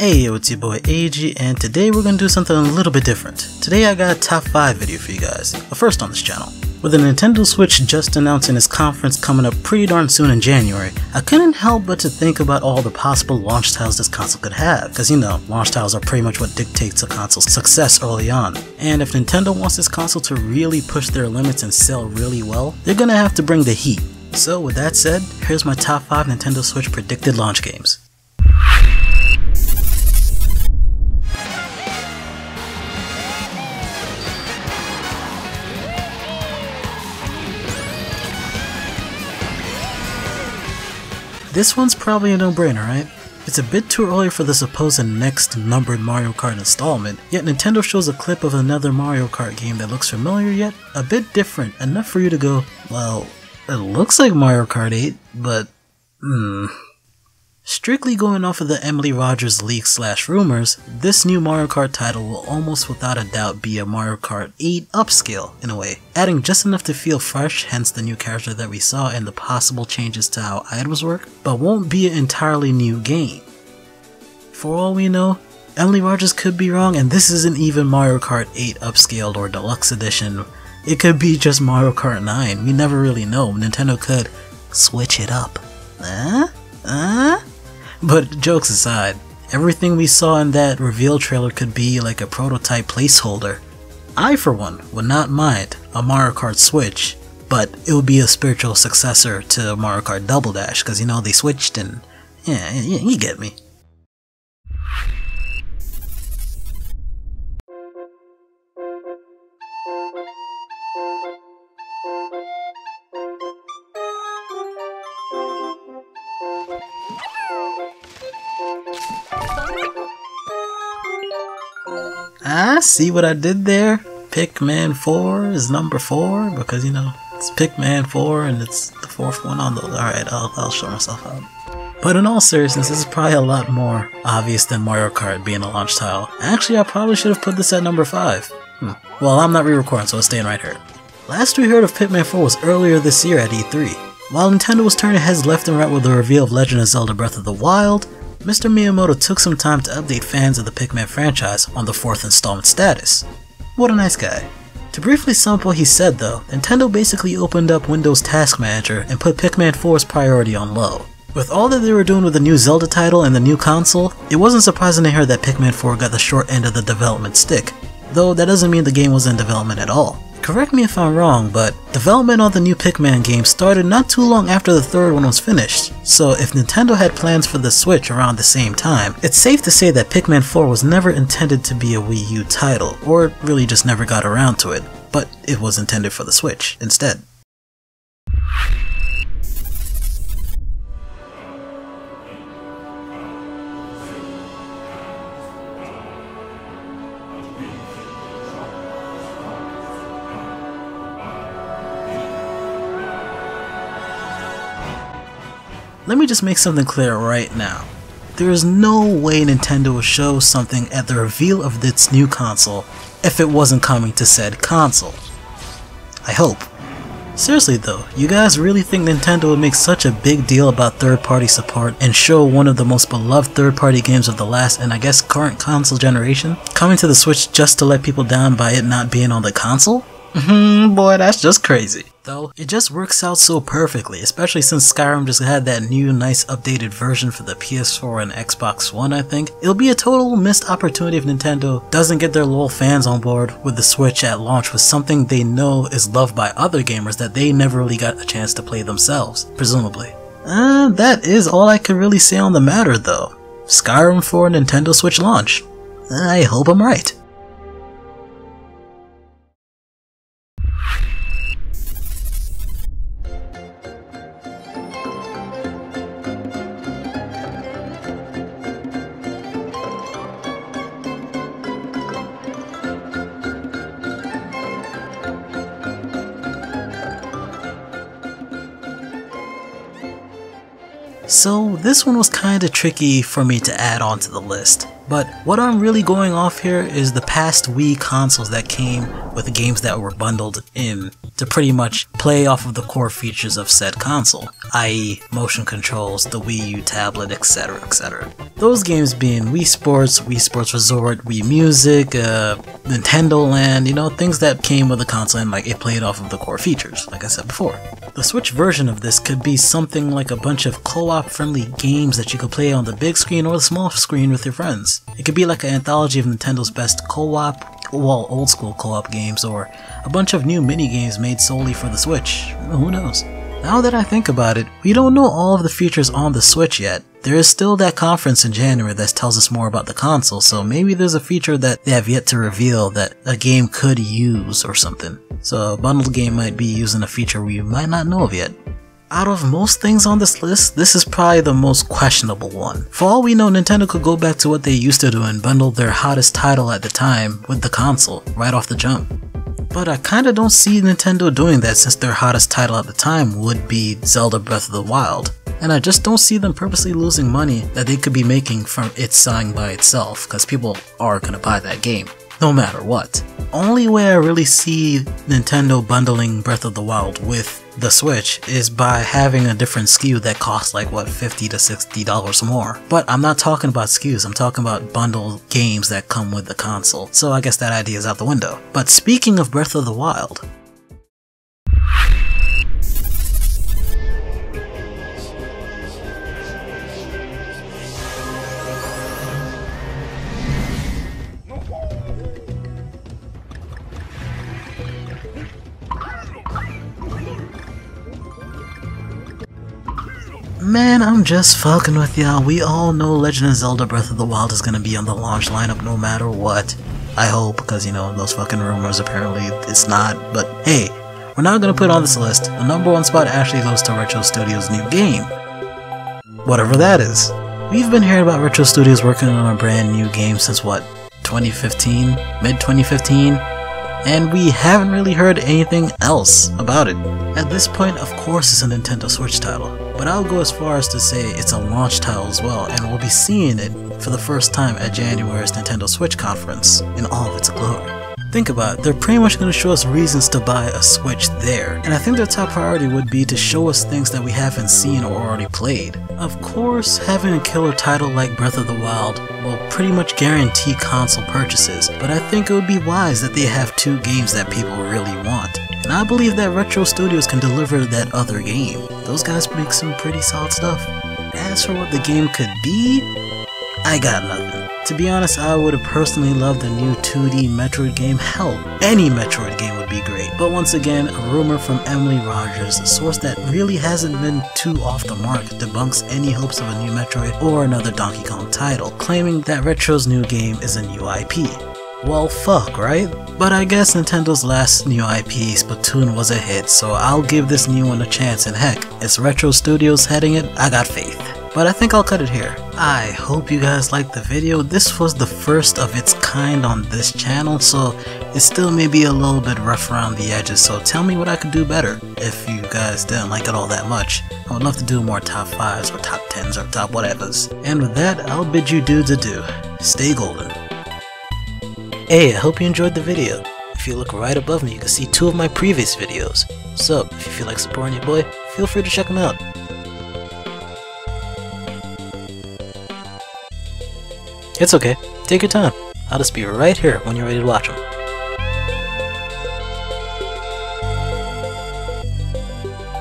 Hey yo, it's your boy AG, and today we're gonna do something a little bit different. Today I got a top 5 video for you guys, a first on this channel. With the Nintendo Switch just announcing its conference coming up pretty darn soon in January, I couldn't help but to think about all the possible launch titles this console could have, cause you know, launch titles are pretty much what dictates a console's success early on. And if Nintendo wants this console to really push their limits and sell really well, they're gonna have to bring the heat. So with that said, here's my top 5 Nintendo Switch predicted launch games. This one's probably a no-brainer, right? It's a bit too early for the supposed next numbered Mario Kart installment, yet Nintendo shows a clip of another Mario Kart game that looks familiar yet a bit different, enough for you to go, well, it looks like Mario Kart 8, but Strictly going off of the Emily Rogers leaks / rumors, this new Mario Kart title will almost without a doubt be a Mario Kart 8 upscale, in a way, adding just enough to feel fresh, hence the new character that we saw and the possible changes to how items work, but won't be an entirely new game. For all we know, Emily Rogers could be wrong, and this isn't even Mario Kart 8 upscaled or deluxe edition. It could be just Mario Kart 9, we never really know. Nintendo could switch it up. But jokes aside, everything we saw in that reveal trailer could be like a prototype placeholder. I for one would not mind a Mario Kart Switch, but it would be a spiritual successor to Mario Kart Double Dash, cause you know they switched and yeah, you get me. See what I did there? PicMan 4 is number 4 because you know it's PicMan 4 and it's the 4th one on the. Alright, I'll show myself out. But in all seriousness, this is probably a lot more obvious than Mario Kart being a launch title. Actually, I probably should have put this at number 5. Well, I'm not re-recording, so it's staying right here. Last we heard of PicMan 4 was earlier this year at E3. While Nintendo was turning heads left and right with the reveal of Legend of Zelda Breath of the Wild, Mr. Miyamoto took some time to update fans of the PicMan franchise on the 4th installment status. What a nice guy. To briefly sum up what he said though, Nintendo basically opened up Windows Task Manager and put PicMan 4's priority on low. With all that they were doing with the new Zelda title and the new console, it wasn't surprising to hear that PicMan 4 got the short end of the development stick, though that doesn't mean the game was in development at all. Correct me if I'm wrong, but development on the new PicMan game started not too long after the 3rd one was finished, so if Nintendo had plans for the Switch around the same time, it's safe to say that PicMan 4 was never intended to be a Wii U title, or really just never got around to it, but it was intended for the Switch instead. Let me just make something clear right now. There is no way Nintendo would show something at the reveal of its new console if it wasn't coming to said console. I hope. Seriously though, you guys really think Nintendo would make such a big deal about third-party support and show one of the most beloved third-party games of the last and I guess current console generation coming to the Switch just to let people down by it not being on the console? Boy, that's just crazy. Though, it just works out so perfectly, especially since Skyrim just had that new nice updated version for the PS4 and Xbox One, I think. It'll be a total missed opportunity if Nintendo doesn't get their loyal fans on board with the Switch at launch with something they know is loved by other gamers that they never really got a chance to play themselves, presumably. That is all I can really say on the matter though. Skyrim for Nintendo Switch launch. I hope I'm right. So this one was kinda tricky for me to add onto the list, but what I'm really going off here is the past Wii consoles that came with games that were bundled in to pretty much play off of the core features of said console, i.e. motion controls, the Wii U tablet, etc, etc. Those games being Wii Sports Resort, Wii Music, Nintendo Land, you know, things that came with the console and like it played off of the core features, like I said before. The Switch version of this could be something like a bunch of co-op friendly games that you could play on the big screen or the small screen with your friends. It could be like an anthology of Nintendo's best co-op, well, old school co-op games, or a bunch of new mini games made solely for the Switch. Who knows? Now that I think about it, we don't know all of the features on the Switch yet. There is still that conference in January that tells us more about the console, so maybe there's a feature that they have yet to reveal that a game could use or something. So a bundled game might be using a feature we might not know of yet. Out of most things on this list, this is probably the most questionable one. For all we know, Nintendo could go back to what they used to do and bundle their hottest title at the time with the console, right off the jump. But I kinda don't see Nintendo doing that since their hottest title at the time would be Zelda Breath of the Wild. And I just don't see them purposely losing money that they could be making from it selling by itself, because people are gonna buy that game, no matter what. Only way I really see Nintendo bundling Breath of the Wild with the Switch is by having a different SKU that costs like what, $50 to $60 more. But I'm not talking about SKUs, I'm talking about bundled games that come with the console, so I guess that idea is out the window. But speaking of Breath of the Wild, man, I'm just fucking with y'all. We all know Legend of Zelda Breath of the Wild is gonna be on the launch lineup no matter what. I hope, because you know, those fucking rumors, apparently it's not, but hey, we're not gonna put it on this list. The #1 spot actually goes to Retro Studios' new game. Whatever that is. We've been hearing about Retro Studios working on a brand new game since what, 2015? Mid-2015? And we haven't really heard anything else about it. At this point, of course it's a Nintendo Switch title, but I'll go as far as to say it's a launch title as well, and we'll be seeing it for the first time at January's Nintendo Switch conference in all of its glory. Think about it, they're pretty much going to show us reasons to buy a Switch there, and I think their top priority would be to show us things that we haven't seen or already played. Of course, having a killer title like Breath of the Wild will pretty much guarantee console purchases, but I think it would be wise that they have two games that people really want. And I believe that Retro Studios can deliver that other game. Those guys make some pretty solid stuff. As for what the game could be, I got nothing. To be honest, I would have personally loved a new 2D Metroid game. Hell, any Metroid game would be great. But once again, a rumor from Emily Rogers, a source that really hasn't been too off the mark, debunks any hopes of a new Metroid or another Donkey Kong title, claiming that Retro's new game is a new IP. Well, fuck, right? But I guess Nintendo's last new IP, Splatoon, was a hit, so I'll give this new one a chance, and heck, it's Retro Studios heading it, I got faith. But I think I'll cut it here. I hope you guys liked the video. This was the first of its kind on this channel, so it still may be a little bit rough around the edges, so tell me what I could do better if you guys didn't like it all that much. I would love to do more top 5s or top 10s or top whatevers. And with that, I'll bid you dudes adieu. Stay golden. Hey, I hope you enjoyed the video. If you look right above me, you can see 2 of my previous videos. So, if you feel like supporting your boy, feel free to check them out. It's okay, take your time. I'll just be right here when you're ready to watch them.